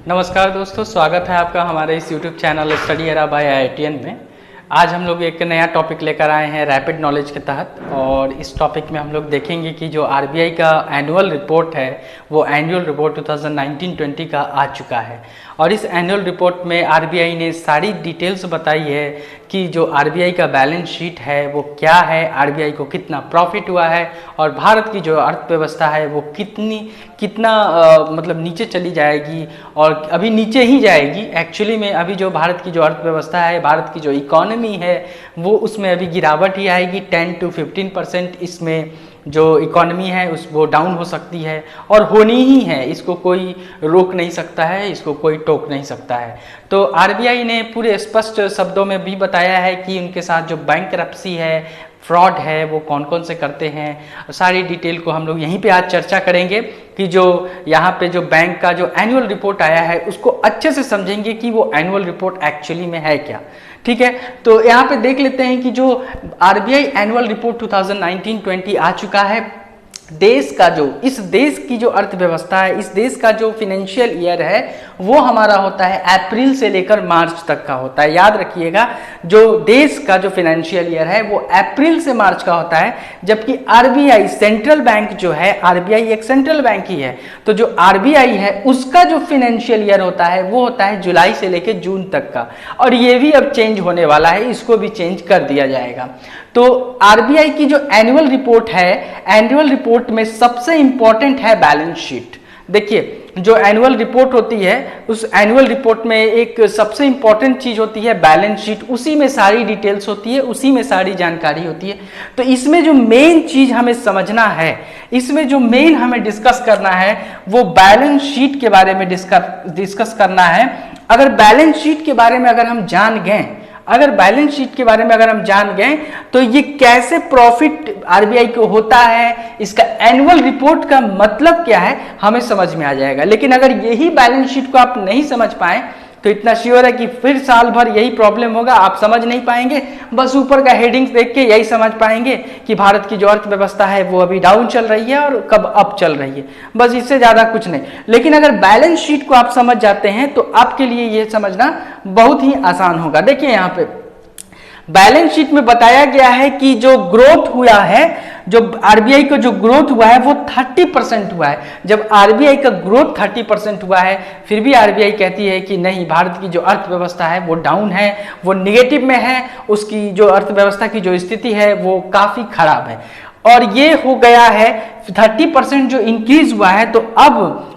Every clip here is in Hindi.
नमस्कार दोस्तों, स्वागत है आपका हमारे इस YouTube channel study era by IITian में। आज हम लोग एक नया टॉपिक लेकर आए हैं रैपिड नॉलेज के तहत, और इस टॉपिक में हम लोग देखेंगे कि जो RBI का एनुअल रिपोर्ट है वो एनुअल रिपोर्ट 2019-20 का आ चुका है। और इस एनुअल रिपोर्ट में RBI ने सारी डिटेल्स बताई है कि जो RBI का बैलेंस शीट है वो क्या है, RBI को कितना प्रॉफिट हुआ है और भारत की जो अर्थव्यवस्था है वो कितना मतलब नीचे चली जाएगी, और अभी नीचे ही जाएगी। एक्चुअली में अभी जो भारत की जो अर्थव्यवस्था है, भारत की जो इकोनॉमी है वो उसमें अभी गिरावट ही आएगी। 10 to 15% इसमें जो इकोनॉमी है वो डाउन हो सकती है, और होनी ही है। इसको कोई रोक नहीं सकता है, इसको कोई टोक नहीं सकता है। तो RBI ने पूरे स्पष्ट शब्दों में भी बताया है कि उनके साथ जो बैंकरप्सी है, फ्रॉड है, वो कौन कौन से करते हैं। सारी डिटेल को हम लोग यहीं पे आज चर्चा करेंगे कि जो यहाँ पे जो बैंक का जो एनुअल रिपोर्ट आया है उसको अच्छे से समझेंगे कि वो एनुअल रिपोर्ट एक्चुअली में है क्या। ठीक है, तो यहाँ पे देख लेते हैं कि जो RBI एनुअल रिपोर्ट 2019-20 आ चुका है। देश का जो इस देश की जो अर्थव्यवस्था है, इस देश का जो फाइनेंशियल ईयर है वो हमारा होता है अप्रैल से लेकर मार्च तक का होता है। याद रखिएगा, जो देश का जो फाइनेंशियल ईयर है वो अप्रैल से मार्च का होता है, जबकि RBI सेंट्रल बैंक जो है, RBI एक सेंट्रल बैंक ही है, तो जो RBI है उसका जो फाइनेंशियल ईयर होता है वो होता है जुलाई से लेकर जून तक का। और ये भी अब चेंज होने वाला है, इसको भी चेंज कर दिया जाएगा। तो RBI की जो एनुअल रिपोर्ट है, एनुअल रिपोर्ट में सबसे इंपॉर्टेंट है बैलेंस शीट। देखिए, जो एनुअल रिपोर्ट होती है उस एनुअल रिपोर्ट में एक सबसे इंपॉर्टेंट चीज होती है बैलेंस शीट। उसी में सारी डिटेल्स होती है, उसी में सारी जानकारी होती है। तो इसमें जो मेन चीज हमें समझना है, इसमें जो मेन हमें डिस्कस करना है वो बैलेंस शीट के बारे में डिस्कस करना है। अगर बैलेंस शीट के बारे में अगर हम जान गए, बैलेंस शीट के बारे में अगर हम जान गए तो ये कैसे प्रॉफिट RBI को होता है, इसका एनुअल रिपोर्ट का मतलब क्या है, हमें समझ में आ जाएगा। लेकिन अगर यही बैलेंस शीट को आप नहीं समझ पाए तो इतना श्योर है कि फिर साल भर यही प्रॉब्लम होगा, आप समझ नहीं पाएंगे। बस ऊपर का हेडिंग्स देख के यही समझ पाएंगे कि भारत की जो अर्थव्यवस्था है वो अभी डाउन चल रही है और कब अप चल रही है, बस इससे ज्यादा कुछ नहीं। लेकिन अगर बैलेंस शीट को आप समझ जाते हैं तो आपके लिए ये समझना बहुत ही आसान होगा। देखिए, यहाँ पे बैलेंस शीट में बताया गया है कि जो ग्रोथ हुआ है, जो RBI का जो ग्रोथ हुआ है वो 30% हुआ है। जब RBI का ग्रोथ 30% हुआ है, फिर भी RBI कहती है कि नहीं, भारत की जो अर्थव्यवस्था है वो डाउन है, वो निगेटिव में है, उसकी जो अर्थव्यवस्था की जो स्थिति है वो काफी खराब है। और ये हो गया है 30% जो इंक्रीज हुआ है, तो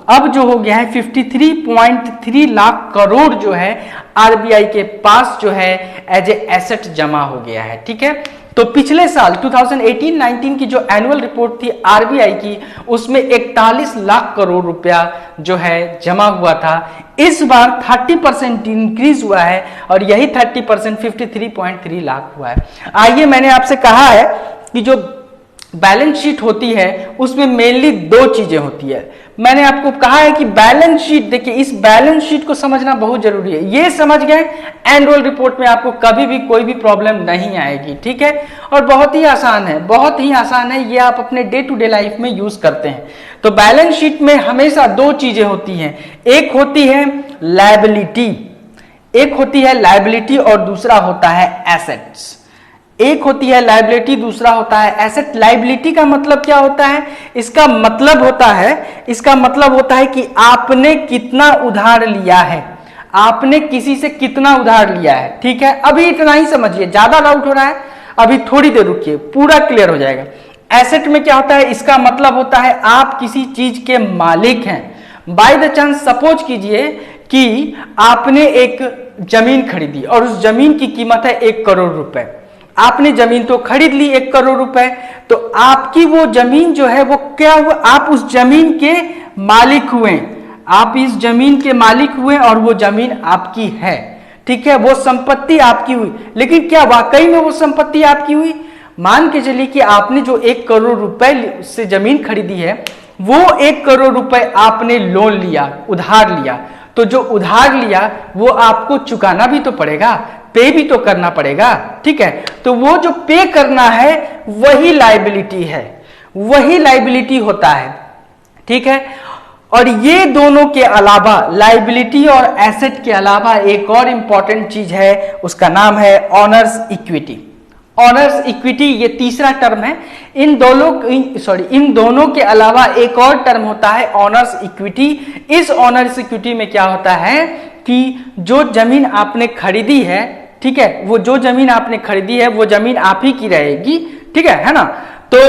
अब जो हो गया है 53.3 लाख करोड़ जो है RBI के पास जो है एज ए एसेट जमा हो गया है। ठीक है, तो पिछले साल 2018-19 की जो एनुअल रिपोर्ट थी RBI की, उसमें 41 लाख करोड़ रुपया जो है जमा हुआ था। इस बार 30% इंक्रीज हुआ है, और यही 30% 53.3 लाख हुआ है। आइए, मैंने आपसे कहा है कि जो बैलेंस शीट होती है उसमें मेनली दो चीजें होती है। मैंने आपको कहा है कि बैलेंस शीट, देखिए इस बैलेंस शीट को समझना बहुत जरूरी है। ये समझ गए, एनुअल रिपोर्ट में आपको कभी भी कोई भी प्रॉब्लम नहीं आएगी। ठीक है, और बहुत ही आसान है, बहुत ही आसान है, ये आप अपने डे टू डे लाइफ में यूज करते हैं। तो बैलेंस शीट में हमेशा दो चीजें होती हैं, एक होती है लायबिलिटी, और दूसरा होता है एसेट्स। एक होती है लायबिलिटी, दूसरा होता है एसेट। लायबिलिटी का मतलब क्या होता है? इसका मतलब होता है कि आपने कितना उधार लिया है, आपने किसी से कितना उधार लिया है। ठीक है, अभी इतना ही समझिए, ज्यादा डाउट हो रहा है अभी थोड़ी देर रुकिए, पूरा क्लियर हो जाएगा। एसेट में क्या होता है? इसका मतलब होता है आप किसी चीज के मालिक हैं। बाय द चांस सपोज कीजिए कि आपने एक जमीन खरीदी और उस जमीन की कीमत है 1 करोड़ रुपए। आपने जमीन तो खरीद ली 1 करोड़ रुपए, तो आपकी वो जमीन जो है वो क्या हुआ? आप उस जमीन के मालिक हुए, आप इस जमीन के मालिक हुए और वो जमीन आपकी है। ठीक है, वो संपत्ति आपकी हुई। लेकिन क्या वाकई में वो संपत्ति आपकी हुई? मान के चलिए कि आपने जो 1 करोड़ रुपए से जमीन खरीदी है, वो 1 करोड़ रुपए आपने लोन लिया, उधार लिया। तो जो उधार लिया वो आपको चुकाना भी तो पड़ेगा, पे भी तो करना पड़ेगा। ठीक है, तो वो जो पे करना है वही लायबिलिटी है, वही लायबिलिटी होता है। ठीक है, और ये दोनों के अलावा, लायबिलिटी और एसेट के अलावा एक और इंपॉर्टेंट चीज है, उसका नाम है ऑनर्स इक्विटी। ऑनर्स इक्विटी ये तीसरा टर्म है। इन दोनों के अलावा एक और टर्म होता है ऑनर्स इक्विटी। इस ऑनर्स इक्विटी में क्या होता है कि जो जमीन आपने खरीदी है, ठीक है, वो जो जमीन आपने खरीदी है वो जमीन आप ही की रहेगी, ठीक है ना। तो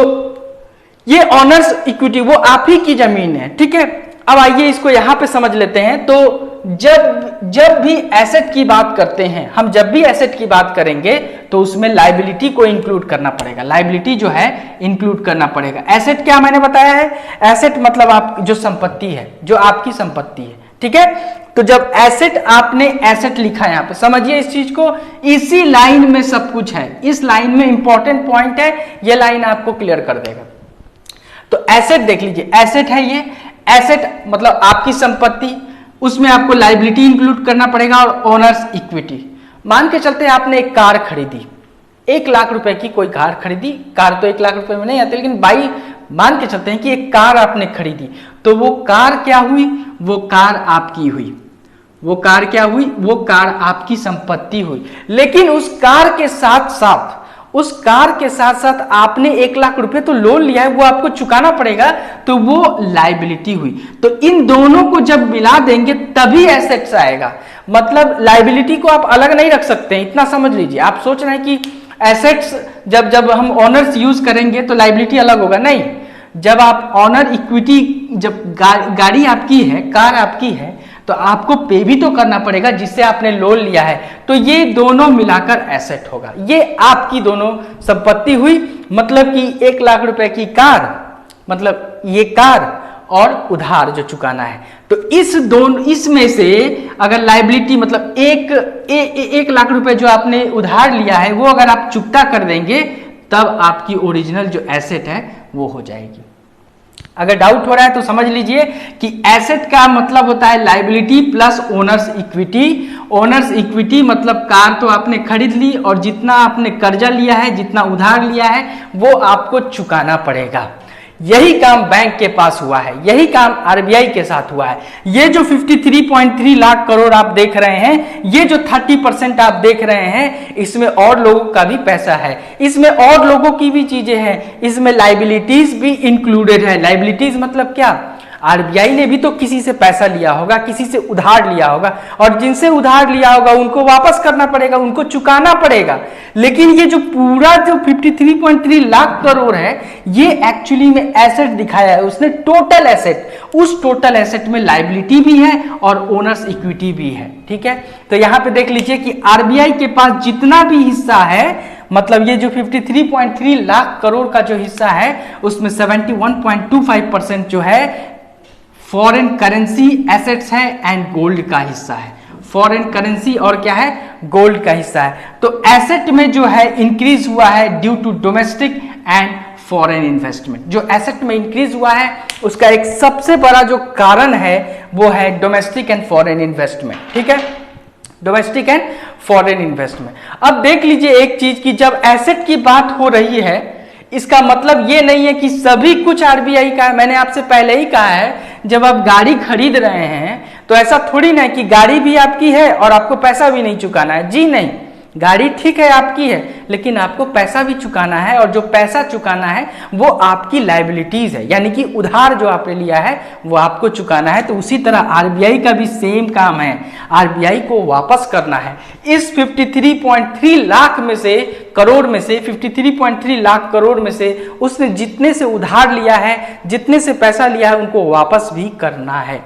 ये ऑनर्स इक्विटी वो आप ही की जमीन है, ठीक है। अब आइए इसको यहां पे समझ लेते हैं। तो जब भी एसेट की बात करते हैं, हम जब भी एसेट की बात करेंगे तो उसमें लायबिलिटी को इंक्लूड करना पड़ेगा। लायबिलिटी जो है इंक्लूड करना पड़ेगा। एसेट क्या मैंने बताया है, एसेट मतलब आप जो संपत्ति है, जो आपकी संपत्ति है, ठीक है। तो जब एसेट, आपने एसेट लिखा है यहां पे, समझिए इस चीज को, इसी लाइन में सब कुछ है। इस लाइन में इंपॉर्टेंट पॉइंट है, ये लाइन आपको क्लियर कर देगा। तो एसेट देख लीजिए, एसेट है ये, एसेट मतलब आपकी संपत्ति, उसमें आपको लायबिलिटी इंक्लूड करना पड़ेगा और ओनर्स इक्विटी। मान के चलते हैं आपने एक कार खरीदी, 1 लाख रुपए की कोई कार खरीदी। कार तो 1 लाख रुपए में नहीं आती, लेकिन मान के चलते हैं कि एक कार आपने खरीदी। तो वो कार क्या हुई, वो कार आपकी हुई। वो कार क्या हुई, वो कार आपकी संपत्ति हुई। लेकिन उस कार के साथ साथ आपने 1 लाख रुपए तो लोन लिया है, वो आपको चुकाना पड़ेगा, तो वो लायबिलिटी हुई। तो इन दोनों को जब मिला देंगे तभी एसेट्स आएगा। मतलब लायबिलिटी को आप अलग नहीं रख सकते, इतना समझ लीजिए। आप सोच रहे हैं कि एसेट्स जब हम ऑनर्स यूज करेंगे तो लायबिलिटी अलग होगा, नहीं। जब आप ऑनर इक्विटी, जब गाड़ी आपकी है, कार आपकी है, तो आपको पे भी तो करना पड़ेगा जिससे आपने लोन लिया है। तो ये दोनों मिलाकर एसेट होगा। ये आपकी दोनों संपत्ति हुई। मतलब कि 1 लाख रुपए की कार, मतलब ये कार और उधार जो चुकाना है। तो इसमें से अगर लायबिलिटी मतलब 1 लाख रुपए जो आपने उधार लिया है वो अगर आप चुकता कर देंगे, तब आपकी ओरिजिनल जो एसेट है वो हो जाएगी। अगर डाउट हो रहा है तो समझ लीजिए कि एसेट का मतलब होता है liability plus owner's equity. Owners equity मतलब कार तो आपने खरीद ली और जितना आपने कर्जा लिया है, जितना उधार लिया है, वो आपको चुकाना पड़ेगा। यही काम बैंक के पास हुआ है, यही काम आरबीआई के साथ हुआ है। ये जो 53.3 लाख करोड़ आप देख रहे हैं, ये जो 30% आप देख रहे हैं, इसमें और लोगों का भी पैसा है, इसमें और लोगों की भी चीजें हैं, इसमें लायबिलिटीज भी इंक्लूडेड है। लायबिलिटीज मतलब क्या, आरबीआई ने भी तो किसी से पैसा लिया होगा, किसी से उधार लिया होगा, और जिनसे उधार लिया होगा उनको वापस करना पड़ेगा, उनको चुकाना पड़ेगा। लेकिन ये जो पूरा जो 53.3 लाख करोड़ है, ये एक्चुअली में एसेट दिखाया है उसने, टोटल एसेट। उस टोटल एसेट में लायबिलिटी भी है और ओनर्स इक्विटी भी है, ठीक है। तो यहां पे देख लीजिए कि आरबीआई के पास जितना भी हिस्सा है, मतलब ये जो 53.3 लाख करोड़ का जो हिस्सा है, उसमें 71.25% जो है फॉरेन करेंसी एसेट्स है एंड गोल्ड का हिस्सा है। फॉरेन करेंसी और क्या है, गोल्ड का हिस्सा है। तो एसेट में जो है इंक्रीज हुआ है due to domestic and foreign investment. जो एसेट में इंक्रीज हुआ है उसका एक सबसे बड़ा जो कारण है वो है डोमेस्टिक एंड फॉरेन इन्वेस्टमेंट, ठीक है, डोमेस्टिक एंड फॉरेन इन्वेस्टमेंट। अब देख लीजिए एक चीज की, जब एसेट की बात हो रही है, इसका मतलब ये नहीं है कि सभी कुछ आरबीआई का है। मैंने आपसे पहले ही कहा है, जब आप गाड़ी खरीद रहे हैं तो ऐसा थोड़ी ना है कि गाड़ी भी आपकी है और आपको पैसा भी नहीं चुकाना है। जी नहीं, गाड़ी ठीक है आपकी है, लेकिन आपको पैसा भी चुकाना है, और जो पैसा चुकाना है वो आपकी लायबिलिटीज है, यानी कि उधार जो आपने लिया है वो आपको चुकाना है। तो उसी तरह आरबीआई का भी सेम काम है, आरबीआई को वापस करना है। इस 53.3 लाख में से, करोड़ में से, 53.3 लाख करोड़ में से उसने जितने से उधार लिया है, जितने से पैसा लिया है, उनको वापस भी करना है,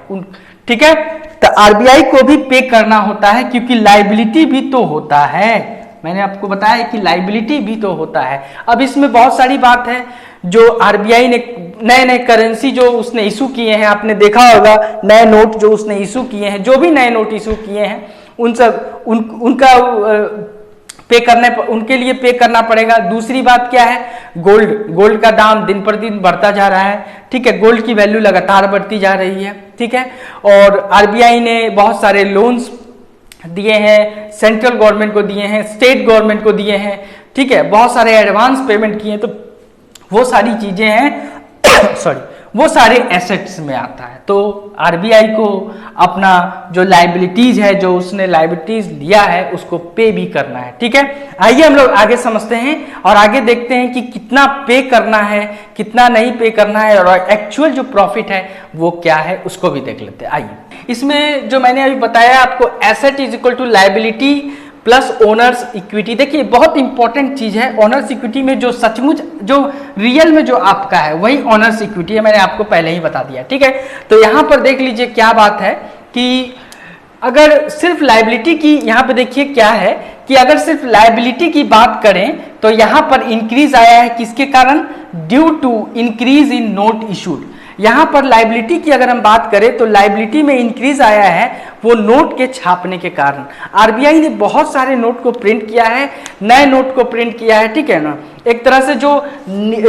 ठीक है। तो आरबीआई को भी पे करना होता है, क्योंकि लायबिलिटी भी तो होता है। मैंने आपको बताया कि लायबिलिटी भी तो होता है। अब इसमें बहुत सारी बात है, जो आरबीआई ने नए नए करेंसी जो उसने इशू किए हैं, आपने देखा होगा नए नोट जो उसने इशू किए हैं, जो भी नए नोट इशू किए हैं उन सब उनका पे करने, उनके लिए पे करना पड़ेगा। दूसरी बात क्या है, गोल्ड का दाम दिन पर दिन बढ़ता जा रहा है, ठीक है, गोल्ड की वैल्यू लगातार बढ़ती जा रही है, ठीक है। और आरबीआई ने बहुत सारे लोन्स दिए हैं, सेंट्रल गवर्नमेंट को दिए हैं, स्टेट गवर्नमेंट को दिए हैं, ठीक है, बहुत सारे एडवांस पेमेंट किए हैं। तो वो सारी चीजें हैं सॉरी, वो सारे एसेट्स में आता है। तो आरबीआई को अपना जो लायबिलिटीज है, जो उसने लायबिलिटीज लिया है, उसको पे भी करना है। ठीक है, आइए हम लोग आगे समझते हैं और आगे देखते हैं कि कितना पे करना है, कितना नहीं पे करना है, और एक्चुअल जो प्रॉफिट है वो क्या है उसको भी देख लेते हैं। आइए, इसमें जो मैंने अभी बताया आपको, asset is equal to liability plus owner's equity. देखिए बहुत इंपॉर्टेंट चीज है, ओनर्स इक्विटी में जो सचमुच जो रियल में जो आपका है वही ओनर्स इक्विटी है, मैंने आपको पहले ही बता दिया। ठीक है, तो यहां पर देख लीजिए क्या बात है कि अगर सिर्फ लायबिलिटी की, यहां पे देखिए क्या है कि अगर सिर्फ लायबिलिटी की बात करें तो यहां पर इंक्रीज आया है, किसके कारण? Due to increase in note issued. यहां पर लायबिलिटी की अगर हम बात करें तो लायबिलिटी में इंक्रीज आया है वो नोट के छापने के कारण। आरबीआई ने बहुत सारे नोट को प्रिंट किया है, नए नोट को प्रिंट किया है। ठीक है ना, एक तरह से जो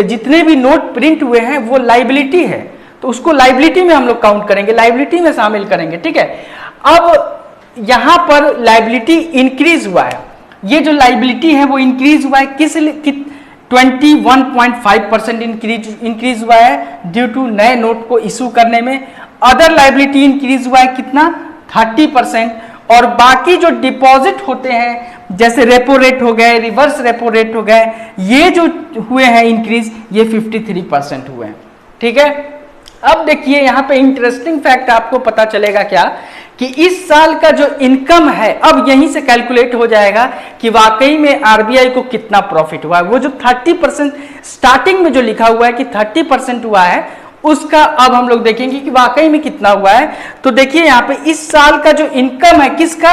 जितने भी नोट प्रिंट हुए हैं वो लायबिलिटी है, तो उसको लायबिलिटी में हम लोग काउंट करेंगे, लायबिलिटी में शामिल करेंगे। ठीक है, अब यहां पर लायबिलिटी इंक्रीज हुआ है, ये जो लायबिलिटी है वो इंक्रीज हुआ है किस 21.5% इंक्रीज हुआ है ड्यू टू नए नोट को इशू करने में। अदर लायबिलिटी इंक्रीज हुआ है कितना? 30%। और बाकी जो डिपॉजिट होते हैं जैसे रेपो रेट हो गए, रिवर्स रेपो रेट हो गए, ये जो हुए हैं इंक्रीज, ये 53% हुए हैं। ठीक है, अब देखिए यहां पे इंटरेस्टिंग फैक्ट आपको पता चलेगा क्या कि इस साल का जो इनकम है, अब यहीं से कैलकुलेट हो जाएगा कि वाकई में आरबीआई को कितना प्रॉफिट हुआ है। वो जो 30% स्टार्टिंग में जो लिखा हुआ है कि 30% हुआ है, उसका अब हम लोग देखेंगे कि वाकई में कितना हुआ है। तो देखिए यहाँ पे इस साल का जो इनकम है, किसका?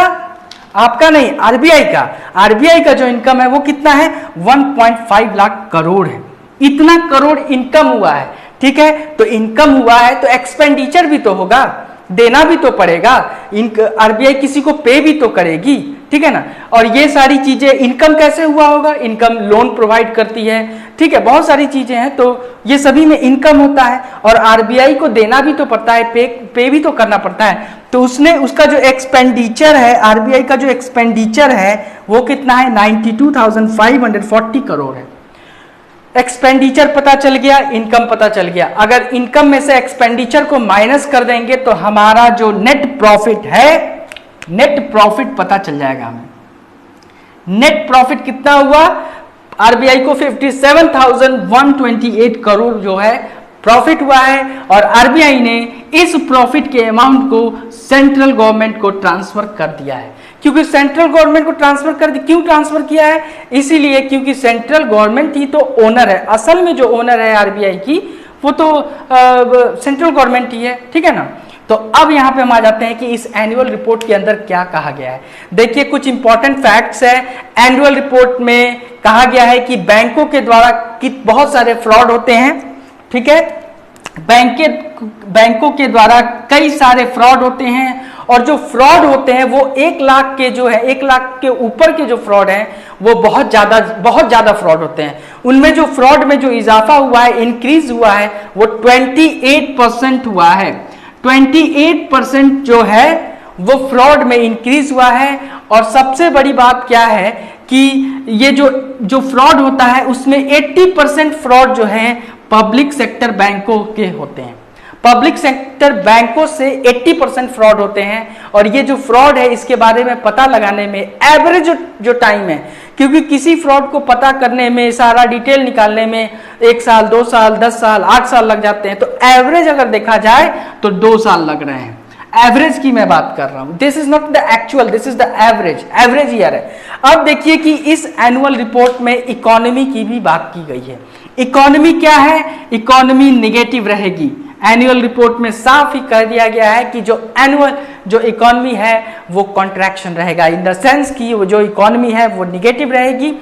आपका नहीं, आरबीआई का। आरबीआई का जो इनकम है वो कितना है? 1.5 लाख करोड़ है। इतना करोड़ इनकम हुआ है। ठीक है, तो इनकम हुआ है तो एक्सपेंडिचर भी तो होगा, देना भी तो पड़ेगा, आरबीआई किसी को पे भी तो करेगी। ठीक है ना, और ये सारी चीजें, इनकम कैसे हुआ होगा? इनकम लोन प्रोवाइड करती है। ठीक है, बहुत सारी चीजें हैं, तो ये सभी में इनकम होता है और आरबीआई को देना भी तो पड़ता है, पे भी तो करना पड़ता है। तो उसने उसका जो एक्सपेंडिचर है, आरबीआई का जो एक्सपेंडिचर है वो कितना है? 92,540 करोड़ है। एक्सपेंडिचर पता चल गया, इनकम पता चल गया। अगर इनकम में से एक्सपेंडिचर को माइनस कर देंगे तो हमारा जो नेट प्रॉफिट है, नेट प्रॉफिट पता चल जाएगा हमें। नेट प्रॉफिट कितना हुआ? आरबीआई को 57,128 करोड़ जो है प्रॉफिट हुआ है, और आरबीआई ने इस प्रॉफिट के अमाउंट को सेंट्रल गवर्नमेंट को ट्रांसफर कर दिया है। क्योंकि सेंट्रल गवर्नमेंट को ट्रांसफर कर दी, क्यों ट्रांसफर किया है? इसीलिए क्योंकि सेंट्रल गवर्नमेंट ही तो ओनर है। असल में जो ओनर है आरबीआई की वो तो सेंट्रल गवर्नमेंट ही है। ठीक है ना, तो अब यहां पे हम आ जाते हैं कि इस एनुअल रिपोर्ट के अंदर क्या कहा गया है। देखिए कुछ इंपॉर्टेंट फैक्ट्स है। एनुअल रिपोर्ट में कहा गया है कि बैंकों के द्वारा बहुत सारे फ्रॉड होते हैं। ठीक है, बैंकों के द्वारा कई सारे फ्रॉड होते हैं, और जो फ्रॉड होते हैं वो 1 लाख के जो है, 1 लाख के ऊपर के जो फ्रॉड हैं वो बहुत ज्यादा फ्रॉड होते हैं। उनमें जो फ्रॉड में जो इजाफा हुआ है, इंक्रीज हुआ है, वो 28% हुआ है। 28% जो है वो फ्रॉड में इंक्रीज हुआ है। और सबसे बड़ी बात क्या है कि ये जो फ्रॉड होता है उसमें 80% फ्रॉड जो है पब्लिक सेक्टर बैंकों के होते हैं। पब्लिक सेक्टर बैंकों से 80% फ्रॉड होते हैं। और ये जो फ्रॉड है इसके बारे में पता लगाने में एवरेज जो टाइम है, क्योंकि किसी फ्रॉड को पता करने में, सारा डिटेल निकालने में 1 साल, 2 साल, 10 साल, 8 साल लग जाते हैं, तो एवरेज अगर देखा जाए तो 2 साल लग रहे हैं। एवरेज की मैं बात कर रहा हूं, this is not the actual, this is the average year है। अब देखिए कि इस एनुअल रिपोर्ट में इकोनॉमी की भी बात की गई है। इकोनॉमी क्या है? इकोनॉमी नेगेटिव रहेगी। एनुअल रिपोर्ट में साफ ही कह दिया गया है कि जो इकोनॉमी है वो कॉन्ट्रैक्शन रहेगा, इन द सेंस कि वो जो इकोनॉमी है वो निगेटिव रहेगी।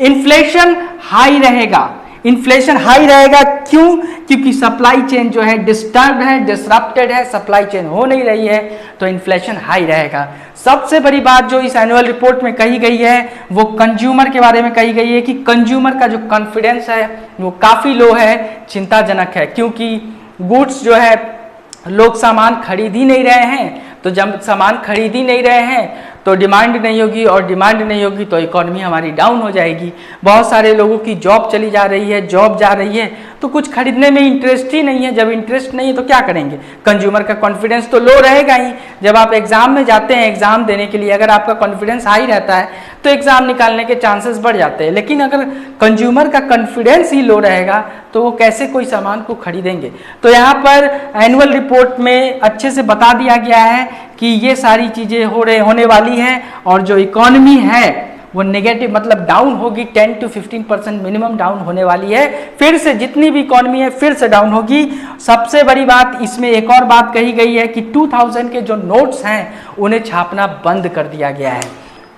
इन्फ्लेशन हाई रहेगा। इन्फ्लेशन हाई रहेगा क्यों? क्योंकि सप्लाई चेन जो है डिस्टर्ब है, डिसरप्टेड है, सप्लाई चेन हो नहीं रही है, तो इन्फ्लेशन हाई रहेगा। सबसे बड़ी बात जो इस एनुअल रिपोर्ट में कही गई है वो कंज्यूमर के बारे में कही गई है कि कंज्यूमर का जो कॉन्फिडेंस है वो काफी लो है, चिंताजनक है। क्योंकि गुड्स जो है, लोग सामान खरीद ही नहीं रहे हैं, तो जब सामान खरीद ही नहीं रहे हैं तो डिमांड नहीं होगी, और डिमांड नहीं होगी तो इकोनॉमी हमारी डाउन हो जाएगी। बहुत सारे लोगों की जॉब चली जा रही है, जॉब जा रही है, तो कुछ खरीदने में इंटरेस्ट ही नहीं है। जब इंटरेस्ट नहीं है तो क्या करेंगे? कंज्यूमर का कॉन्फिडेंस तो लो रहेगा ही। जब आप एग्जाम में जाते हैं एग्जाम देने के लिए, अगर आपका कॉन्फिडेंस हाई रहता है तो एग्जाम निकालने के चांसेस बढ़ जाते हैं। लेकिन अगर कंज्यूमर का कॉन्फिडेंस ही लो रहेगा तो वो कैसे कोई सामान को खरीदेंगे? तो यहाँ पर एनुअल रिपोर्ट में अच्छे से बता दिया गया है कि ये सारी चीजें होने वाली हैं और जो इकोनॉमी है वो नेगेटिव मतलब डाउन होगी, 10 to 15% मिनिमम डाउन होने वाली है। फिर से जितनी भी इकोनॉमी है फिर से डाउन होगी। सबसे बड़ी बात इसमें एक और बात कही गई है कि 2000 के जो नोट्स हैं उन्हें छापना बंद कर दिया गया है।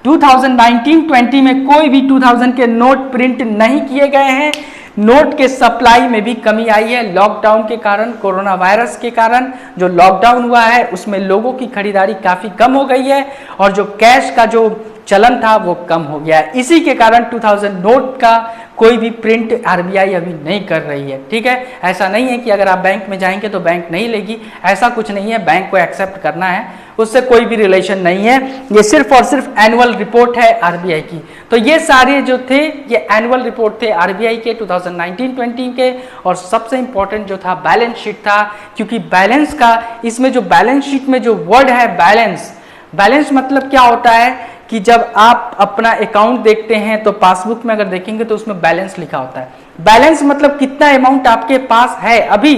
2019-20 में कोई भी 2000 के नोट प्रिंट नहीं किए गए हैं। नोट के सप्लाई में भी कमी आई है लॉकडाउन के कारण, कोरोना वायरस के कारण जो लॉकडाउन हुआ है उसमें लोगों की खरीदारी काफी कम हो गई है और जो कैश का जो चलन था वो कम हो गया है। इसी के कारण 2000 नोट का कोई भी प्रिंट आरबीआई अभी नहीं कर रही है। ठीक है, ऐसा नहीं है कि अगर आप बैंक में जाएंगे तो बैंक नहीं लेगी, ऐसा कुछ नहीं है। बैंक को एक्सेप्ट करना है, उससे कोई भी रिलेशन नहीं है। ये सिर्फ और सिर्फ एनुअल रिपोर्ट है आरबीआई की। तो ये सारे जो थे ये एनुअल रिपोर्ट थे आरबीआई के 2019-20 के। और सबसे इंपॉर्टेंट जो था बैलेंस शीट था, क्योंकि बैलेंस का इसमें जो बैलेंस शीट में जो वर्ड है बैलेंस मतलब क्या होता है कि जब आप अपना अकाउंट देखते हैं तो पासबुक में अगर देखेंगे तो उसमें बैलेंस लिखा होता है। बैलेंस मतलब कितना अमाउंट आपके पास है अभी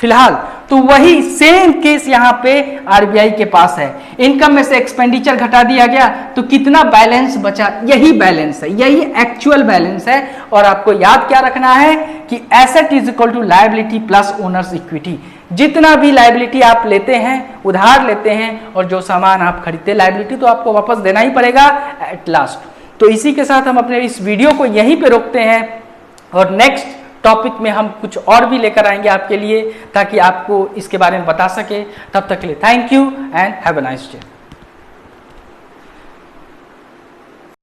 फिलहाल, तो वही सेम केस यहाँ पे आरबीआई के पास है। इनकम में से एक्सपेंडिचर घटा दिया गया तो कितना बैलेंस बचा, यही बैलेंस है, यही एक्चुअल बैलेंस है। और आपको याद क्या रखना है कि asset is equal to liability plus owner's equity. जितना भी लायबिलिटी आप लेते हैं, उधार लेते हैं, और जो सामान आप खरीदते हैं, लायबिलिटी तो आपको वापस देना ही पड़ेगा एट लास्ट। तो इसी के साथ हम अपने इस वीडियो को यहीं पे रोकते हैं और नेक्स्ट टॉपिक में हम कुछ और भी लेकर आएंगे आपके लिए, ताकि आपको इसके बारे में बता सके। तब तक के लिए thank you and have a nice day.